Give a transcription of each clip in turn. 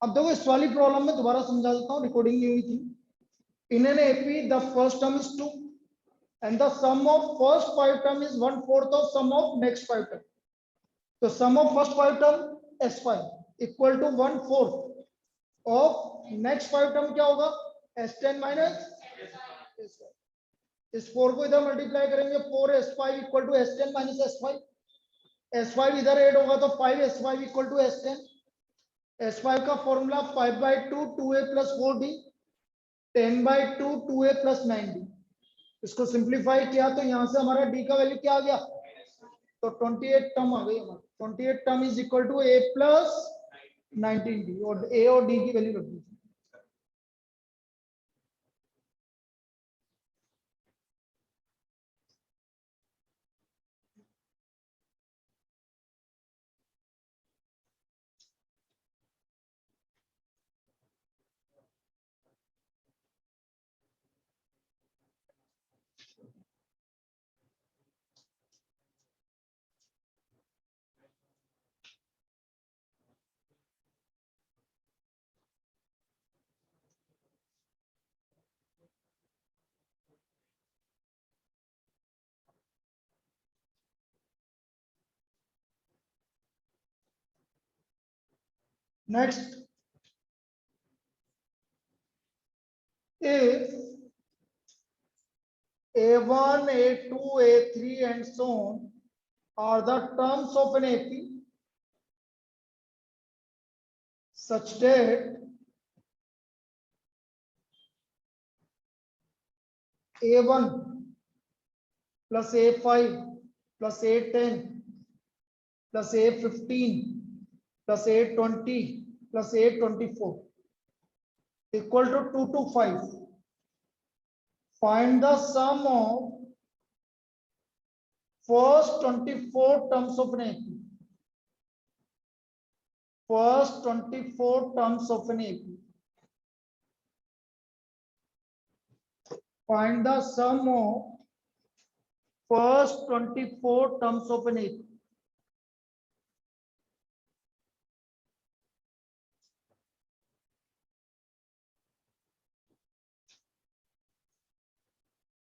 अब देखो इस वाली प्रॉब्लम में दोबारा समझा देता हूँ, रिकॉर्डिंग नहीं हुई थी। In an AP the first term is 2 and the sum of first 5 term is 1/4 of sum of next 5 term. So sum of first 5 term S5 equal to 1/4 of next 5 term क्या होगा S10 minus S5. इस 4 को इधर multiply करेंगे 4 S5 equal to S10 minus S5. S5 इधर add होगा तो 5 S5 equal to S10. S5 का formula 5/2 2a plus 4d 10/2 2a plus 9d. इसको सिंप्लीफाई किया तो यहां से हमारा डी का वैल्यू क्या आ गया, तो 28 टर्म आ गई हमारा। 28 term is equal to a plus 19d और a और d की वैल्यू रख दी। Next, if a1 a2 a3 and so on are the terms of an AP such that a1 plus a5 plus a10 plus a15 plus a20 plus a24 equal to 2 to 5. Find the sum of first 24 terms of an AP. First 24 terms of an AP. Find the sum of first 24 terms of an AP.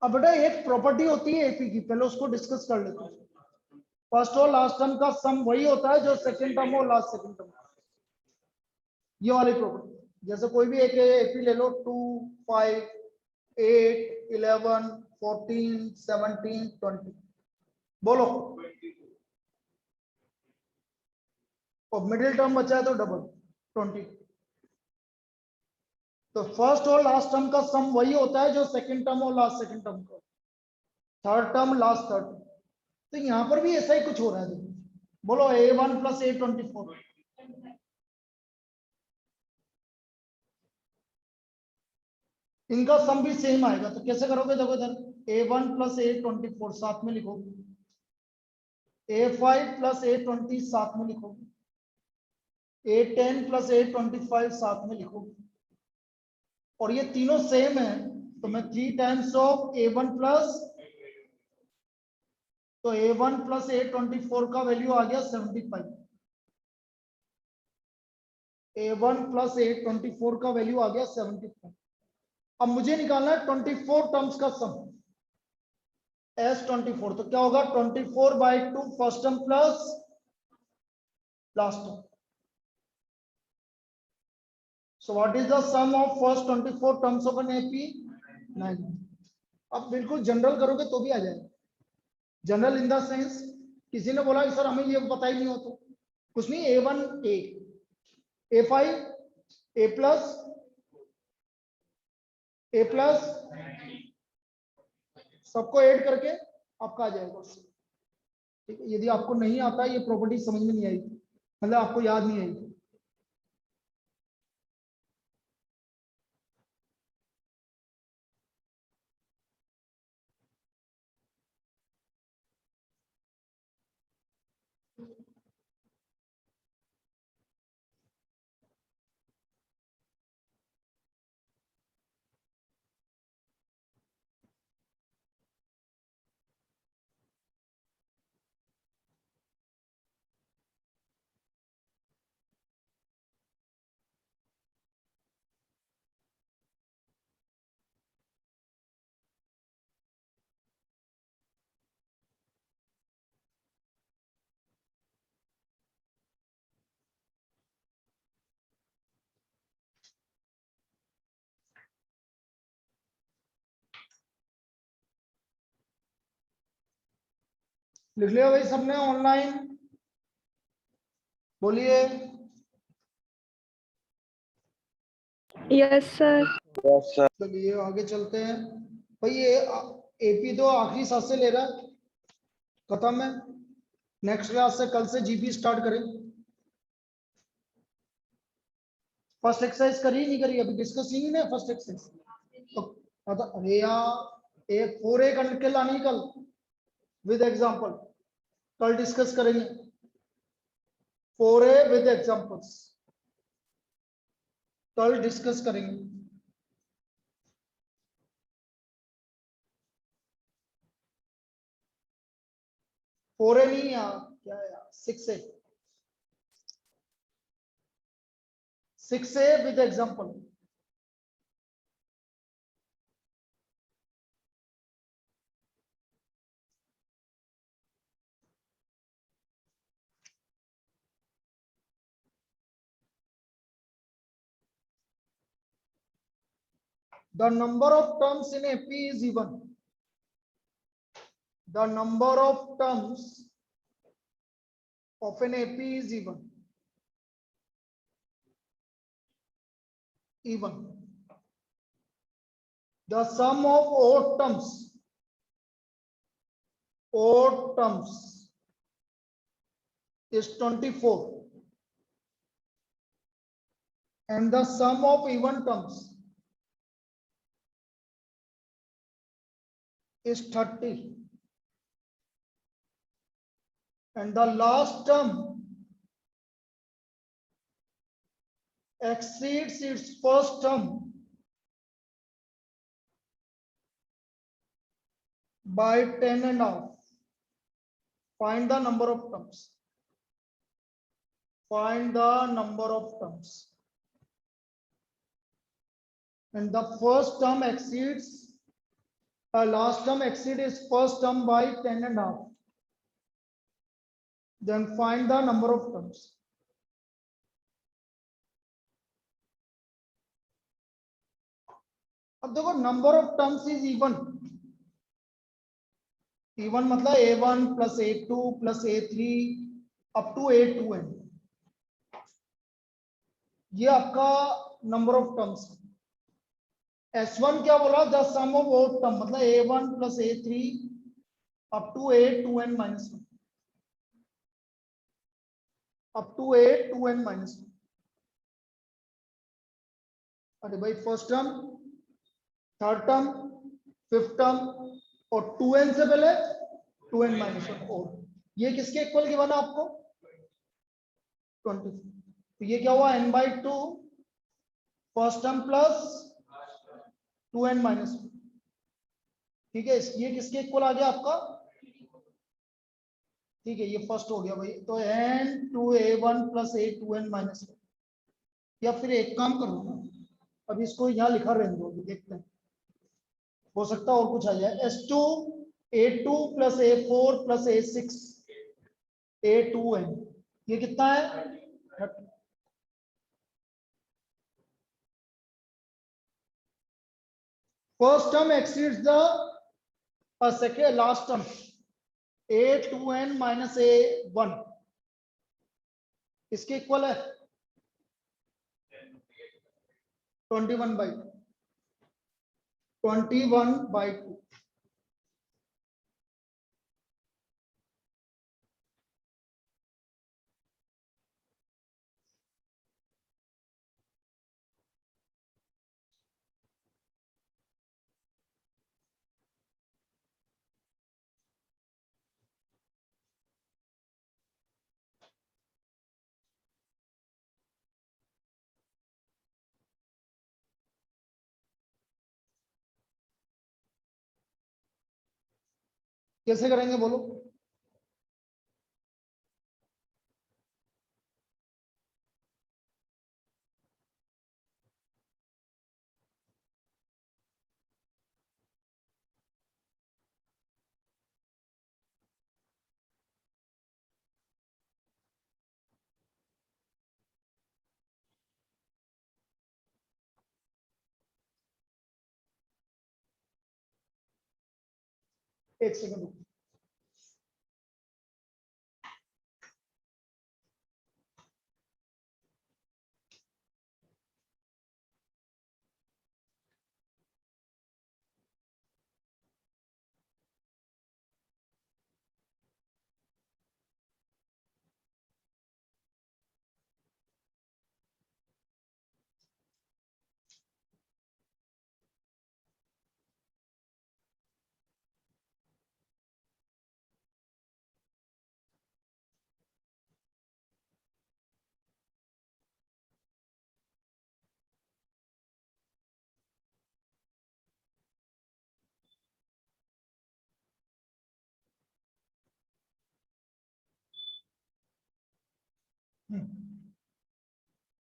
अब बेटा एक property होती है AP की, पहले उसको discuss कर लेते हैं। फर्स्ट और लास्ट टर्म का सम वही होता है जो सेकंड टर्म और लास्ट सेकंड टर्म, ये वाली प्रॉपर्टी। जैसे कोई भी एक एपी ले लो 2 5 8 11 14 17 20, बोलो, और मिडिल टर्म बचा है तो डबल 20। तो फर्स्ट और लास्ट टर्म का सम वही होता है जो सेकंड टर्म और लास्ट सेकंड टर्म का, थर्ड टर्म लास्ट थर्ड। तो यहां पर भी ऐसा ही कुछ हो रहा है, देखो बोलो a1 प्लस a24, इनका सम भी सेम आएगा। तो कैसे करोगे, देखो इधर a1 प्लस a24 साथ में लिखोगे, a5 प्लस a20 साथ में लिखोगे, a10 प्लस a25 साथ में लिखोगे, और ये तीनों सेम है तो मैं 3 टाइम्स ऑफ a1 प्लस, तो a1 प्लस a24 का वैल्यू आ गया 75, a1 प्लस a24 का वैल्यू आ गया 75। अब मुझे निकालना है 24 टर्म्स का सम S24, तो क्या होगा 24/2 first term plus last term. So what is the sum of first 24 terms of an AP? 9। अब बिल्कुल जनरल करोगे तो भी आ जाएगा। जनरल इन द सेंस, किसी ने बोला कि सर हमें ये पता ही नहीं हो, तो कुछ नहीं, a1 a, a5 a plus सबको ऐड करके आपका आ जाएगा। ठीक है, यदि आपको नहीं आता ये प्रॉपर्टी समझ में नहीं आई, मतलब आपको याद नहीं आई, लिख लिया भाई सबने ऑनलाइन? बोलिए। Yes sir. चलिए आगे चलते हैं। भाई ये एपी तो आखिरी सांस से ले रहा है, खत्म है। नेक्स्ट क्लास से कल से जीपी स्टार्ट करें। फर्स्ट एक्सरसाइज करी नहीं करी? अभी डिस्कस ही नहीं है फर्स्ट एक्सरसाइज तो। अरे यार एक पूरे करंट के लानी कल विद एग्जांपल, कल डिस्कस करेंगे पूरे विद एग्जांपल्स, कल डिस्कस करेंगे। पूरे नहीं यार, क्या यार, 6 से with example. The number of terms in AP is even. The number of terms of an AP is even. Even. The sum of odd terms is 24. And the sum of even terms is 30. And the last term exceeds its first term by 10.5. Find the number of terms. Find the number of terms. And the first term exceeds, last term exceeds first term by 10.5. Then find the number of terms. अब देखो number of terms is even. Even मतलब A1 plus A2 plus A3 up to A2n, ये आपका number of terms है। S1 क्या बोला? The sum of odd term, मतलब A1 plus A3 up to A2n minus 1, up to A2n minus 1। अरे भाई first term, third term, fifth term और 2n से पहले 2n माइनस 1 और ये किसके इक्वल गिवन है आपको? 20। तो ये क्या हुआ? n/2 first term plus 2n minus 1। ठीक है, ये किसके इक्वल आ गया आपका? ठीक है, ये फर्स्ट हो गया भाई। तो n2a1 प्लस a2n माइनस 1। या फिर एक काम करो ना, अब इसको यहाँ लिखा रहने दो, देखते हैं हो सकता है और कुछ आ जाए। S2 A2 plus A4 plus A6 A2n, ये कितना है? 30। First term exceeds the second last term A2n minus A1, इसके इक्वल है 21/2। 21/2। कैसे करेंगे बोलो? एक सेकंड।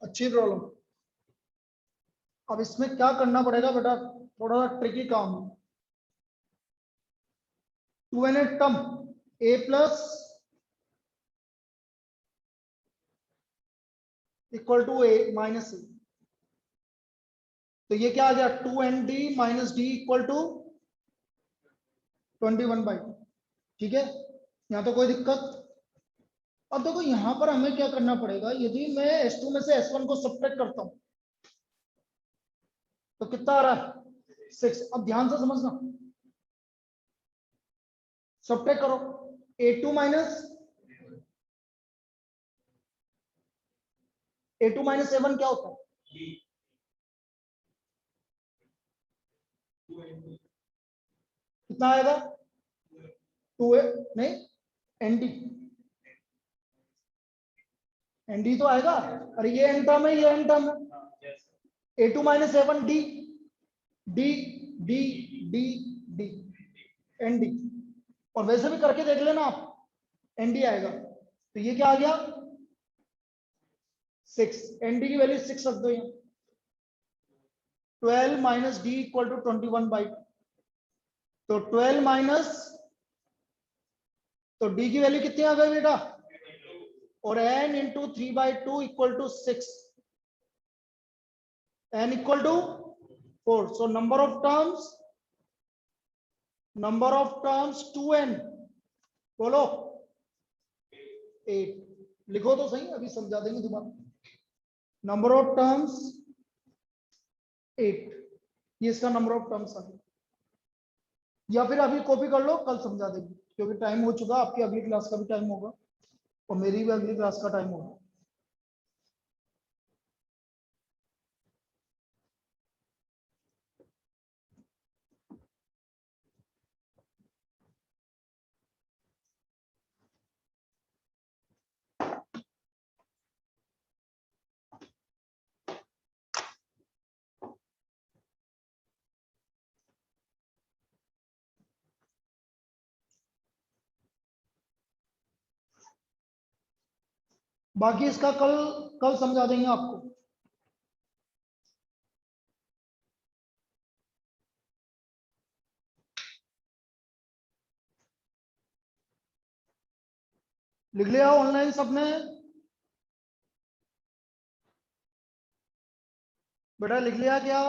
अच्छी प्रॉब्लम। अब इसमें क्या करना पड़ेगा बेटा, थोड़ा सा ट्रिकी काम है। 2n term a plus equal to a minus a, तो ये क्या आ गया 2nd minus D equal to 21/2। ठीक है, यहाँ तो कोई दिक्कत। अब देखो यहां पर हमें क्या करना पड़ेगा, यदि मैं S2 में से S1 को सब्ट्रैक्ट करता हूं तो कितना आ रहा है 6। अब ध्यान से समझना, सब्ट्रैक्ट करो A2 माइनस A1 क्या होता है, कितना आएगा 2a नहीं एनडी, एनडी तो आएगा। अरे ये एन टर्म है, ये एन टर्म है। A2 minus A1 d d d d d nd, और वैसे भी करके देख लेना आप, एनडी आएगा। तो ये क्या आ गया 6, एनडी की वैल्यू 6 रख दो यहाँ। 12 माइनस डी इक्वल टू 21/2, तो 12 माइनस, तो डी की वैल्यू कितनी आ गई बेटा, और n into 3/2 equal to 6, n equal to 4। So number of terms 2n, बोलो 8। लिखो तो सही, अभी समझा देंगे दोबारा। नंबर ऑफ टर्म्स 8, ये इसका नंबर ऑफ टर्म्स आ गया। या फिर अभी कॉपी कर लो, कल समझा देंगे, क्योंकि टाइम हो चुका, आपकी अगली क्लास का भी टाइम होगा और मेरी भी अगली क्लास का टाइम होगा। बाकी इसका कल कल समझा देंगे आपको। लिख लिया ऑनलाइन सबने, बेटा लिख लिया क्या?